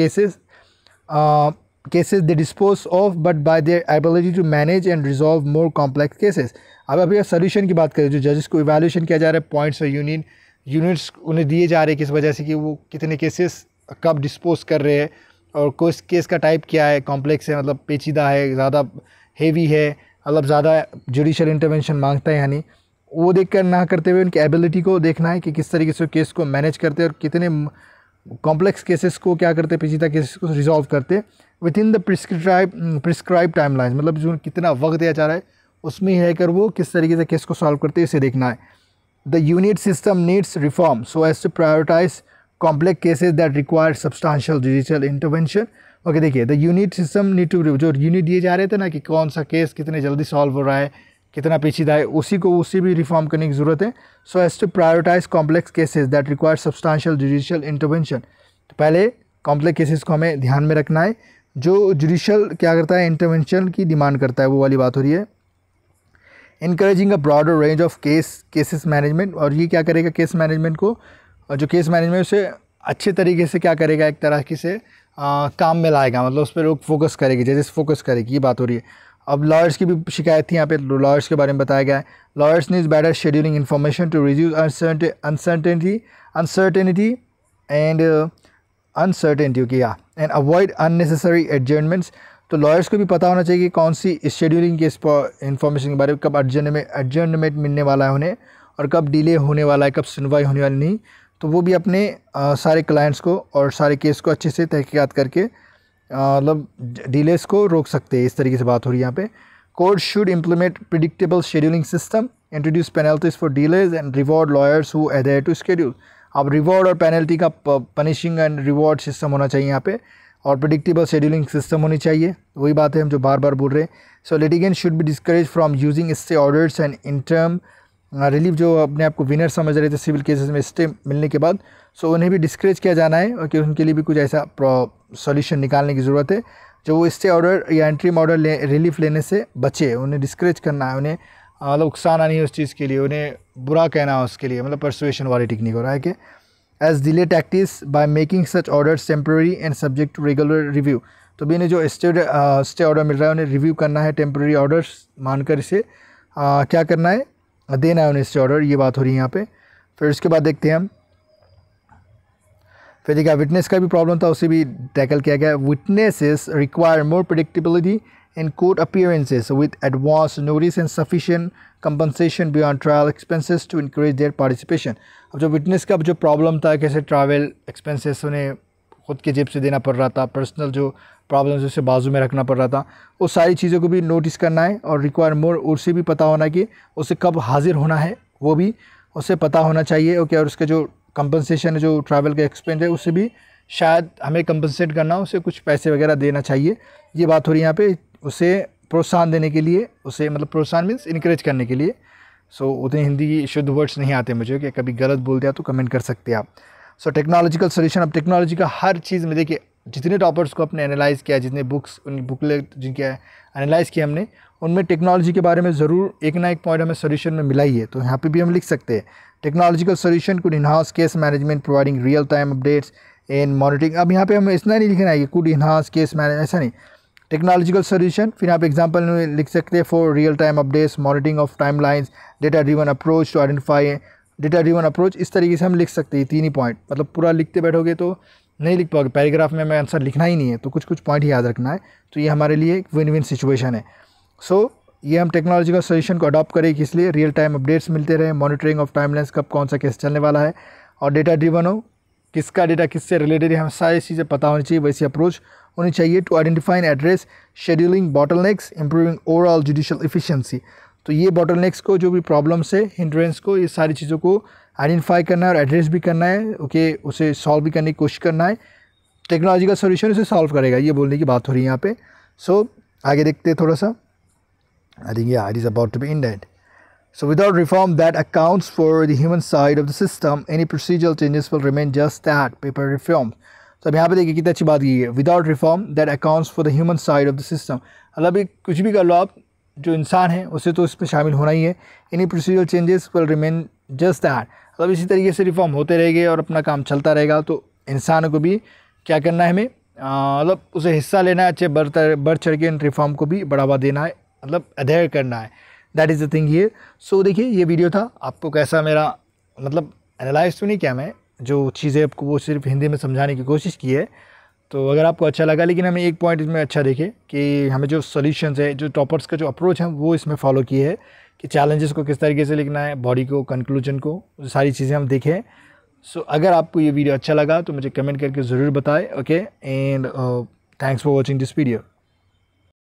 Speaker 1: cases they dispose of but by their ability to manage and resolve more complex cases. अब अभी सोल्यूशन की बात करें, जो जजेस को इवैल्यूएशन किया जा रहा है, पॉइंट्स और यूनिट्स उन्हें दिए जा रहे हैं किस वजह से कि वो कितने केसेस कब डिस्पोज कर रहे हैं और कोई केस का टाइप क्या है, कॉम्प्लेक्स है मतलब पेचीदा है, ज़्यादा हेवी है, मतलब ज़्यादा जुडिशल इंटरवेंशन मांगता है, यानी वो देख कर ना करते हुए उनकी एबिलिटी को देखना है कि किस तरीके से केस को मैनेज करते हैं और कितने कॉम्प्लेक्स केसेस को क्या करते हैं, पेचीदा केसेस को रिजॉल्व करते हैं with in the prescribe timeline. मतलब जो कितना वक्त दिया जा रहा है उसमें ही रहकर वो किस तरीके से केस को सॉल्व करते हैं, इसे देखना है। The unit system needs reform so as to prioritise complex cases that require substantial judicial intervention. Okay, देखिए the unit system need to, जो यूनिट दिए जा रहे थे ना कि कौन सा केस कितने जल्दी सॉल्व हो रहा है, कितना पेचीदा है, उसी भी रिफॉर्म करने की ज़रूरत है। So as to prioritise complex cases that require substantial judicial intervention. तो पहले कॉम्प्लेक्स केसेस को हमें ध्यान में रखना है जो जुडिशियल क्या करता है, इंटरवेंशन की डिमांड करता है, वो वाली बात हो रही है। Encouraging a broader range of cases management, और ये क्या करेगा केस मैनेजमेंट को, जो केस मैनेजमेंट उसे अच्छे तरीके से क्या करेगा, एक तरह की से काम में लाएगा, मतलब उस पर लोग फोकस करेंगे, जजेस फोकस करेगी, ये बात हो रही है। अब लॉयर्स की भी शिकायत थी यहाँ पे, लॉयर्स के बारे में बताया गया है। Lawyers needs better scheduling information to reduce uncertainty okay या एंड अवॉइड अननेसेसरी एडजर्नमेंट्स। तो लॉयर्स को भी पता होना चाहिए कि कौन सी शेड्यूलिंग के इन्फॉर्मेशन के बारे में, कब एडजर्नमेंट मिलने वाला है उन्हें और कब डिले होने वाला है, कब सुनवाई होने वाली नहीं। तो वो भी अपने सारे क्लाइंट्स को और सारे केस को अच्छे से तहकीकात करके मतलब डिलेस को रोक सकते हैं, इस तरीके से बात हो रही है यहाँ पे। Court should implement predictable scheduling system, introduce penalties for delays and reward lawyers who adhere to schedule. अब रिवॉर्ड और पेनल्टी का पनिशिंग एंड रिवॉर्ड सिस्टम होना चाहिए यहाँ पे, और प्रिडिक्टेबल शेड्यूलिंग सिस्टम होनी चाहिए। वही बात है हम जो बार बार बोल रहे हैं। So litigant should be discourage from using stay orders and interim relief, जो अपने आप को विनर समझ रहे थे सिविल केसेस में स्टे मिलने के बाद, सो उन्हें भी डिस्करेज किया जाना है और कि उनके लिए भी कुछ ऐसा सॉल्यूशन निकालने की ज़रूरत है जो वो स्टे ऑर्डर या एंट्रीम ऑर्डर रिलीफ लेने से बचे, उन्हें डिस्करेज करना है, उन्हें मतलब उकसाना नहीं है उस चीज़ के लिए, उन्हें बुरा कहना है उसके लिए, मतलब परसुएशन वाली टेक्निक हो रहा है कि as delay tactics by making such orders temporary and subject to regular review. तो भी इन्हें जो स्टे ऑर्डर मिल रहा है उन्हें रिव्यू करना है, टेम्प्रेरी ऑर्डर्स मानकर इसे क्या करना है, देना है उन्हें स्टे ऑर्डर, ये बात हो रही है यहाँ पे। फिर उसके बाद देखते हैं हम, फिर देखिए विटनेस का भी प्रॉब्लम था, उसे भी टैकल किया गया। Witnesses require more predictability in court appearances with advance notice and sufficient compensation beyond trial expenses to encourage their participation. अब जो विटनेस का जो प्रॉब्लम था, कैसे ट्रैवल एक्सपेंसेस उन्हें खुद के जेब से देना पड़ रहा था, पर्सनल जो प्रॉब्लम्स उसे बाजू में रखना पड़ रहा था, वो सारी चीज़ों को भी नोटिस करना है और रिक्वायर मोर, उसे भी पता होना कि उसे कब हाजिर होना है, वो भी उसे पता होना चाहिए। ओके, और उसके जो कंपनसेशन है, जो ट्रैवल का एक्सपेंस है, उसे भी शायद हमें कंपनसेट करना, उसे कुछ पैसे वगैरह देना चाहिए, ये बात हो रही है यहाँ पे। उसे प्रोत्साहन देने के लिए, उसे मतलब प्रोत्साहन मीन्स इनकरेज करने के लिए। सो उतने हिंदी की शुद्ध वर्ड्स नहीं आते मुझे, कि कभी गलत बोल दिया तो कमेंट कर सकते हैं आप। सो टेक्नोलॉजिकल सोल्यूशन, अब टेक्नोलॉजी का हर चीज़ में देखिए, जितने टॉपर्स को अपने एनालाइज़ किया, जितने बुक्स उन बुकलेट जिनके एनालाइज़ किया हमने, उनमें टेक्नोलॉजी के बारे में ज़रूर एक ना एक पॉइंट हमें सोल्यूशन में मिला ही है। तो यहाँ पे भी हम लिख सकते हैं technological solution could enhance case management providing real time updates in monitoring. अब यहाँ पे हमें इतना नहीं लिखना है कि कुड इनहांस केस मैनेज, ऐसा नहीं, टेक्नोलॉजिकल सोल्यूशन। फिर आप एग्जांपल में लिख सकते हैं for real time updates, monitoring of timelines, data driven approach to identify data driven approach. इस तरीके से हम लिख सकते हैं, तीन ही पॉइंट, मतलब पूरा लिखते बैठोगे तो नहीं लिख पाओगे, पैराग्राफ में हमें आंसर लिखना ही नहीं है, तो कुछ कुछ पॉइंट ही याद रखना है। तो ये हमारे लिए एक विन विन सिचुएशन है। सो ये हम टेक्नोलॉजिकल सोल्यूशन को अडॉप्ट करें, किस लिए, रियल टाइम अपडेट्स मिलते रहे, मॉनिटरिंग ऑफ टाइमलाइंस, कब कौन सा केस चलने वाला है, और डेटा ड्रिवन हो, किसका डेटा किससे रिलेटेड है, हमें सारी चीज़ें पता होनी चाहिए, वैसी अप्रोच होनी चाहिए to identify and address scheduling bottlenecks, improving overall judicial efficiency. तो ये बॉटलनेक्स को, जो भी प्रॉब्लम्स है, हिंड्रेंस को, ये सारी चीज़ों को आइडेंटिफाई करना है और एड्रेस भी करना है, ओके, उसे सॉल्व भी करने की कोशिश करना है। टेक्नोलॉजी का सोल्यूशन उसे सॉल्व करेगा, ये बोलने की बात हो रही है यहाँ पे। सो आगे देखते हैं थोड़ा सा। आई थिंक या it is about to be ended. So without reform that accounts for the human side of the system, any procedural changes will remain just that, paper reform. तो अब यहाँ पे देखिए कितनी अच्छी बात की है, without reform that accounts for the human side of the system. मतलब कुछ भी कर लो आप, जो इंसान है उसे तो इसमें शामिल होना ही है। Any procedural changes will remain just that, मतलब इसी तरीके से रिफॉर्म होते रहेंगे और अपना काम चलता रहेगा। तो इंसान को भी क्या करना है, हमें मतलब उसे हिस्सा लेना है, अच्छे बढ़ चढ़ के इन रिफॉर्म को भी बढ़ावा देना है, मतलब अध्ययन करना है। That is the thing here. So देखिए ये वीडियो था, आपको कैसा मेरा, मतलब एनालाइज तो नहीं किया मैं, जो चीज़ें आपको वो सिर्फ हिंदी में समझाने की कोशिश की है। तो अगर आपको अच्छा लगा, लेकिन हमें एक पॉइंट इसमें अच्छा देखे कि हमें जो सॉल्यूशंस है, जो टॉपर्स का जो अप्रोच है वो इसमें फॉलो किए है कि चैलेंजेस को किस तरीके से लिखना है, बॉडी को, कंक्लूजन को, सारी चीज़ें हम देखें। सो अगर आपको ये वीडियो अच्छा लगा तो मुझे कमेंट करके ज़रूर बताएं, okay, and thanks for watching this video.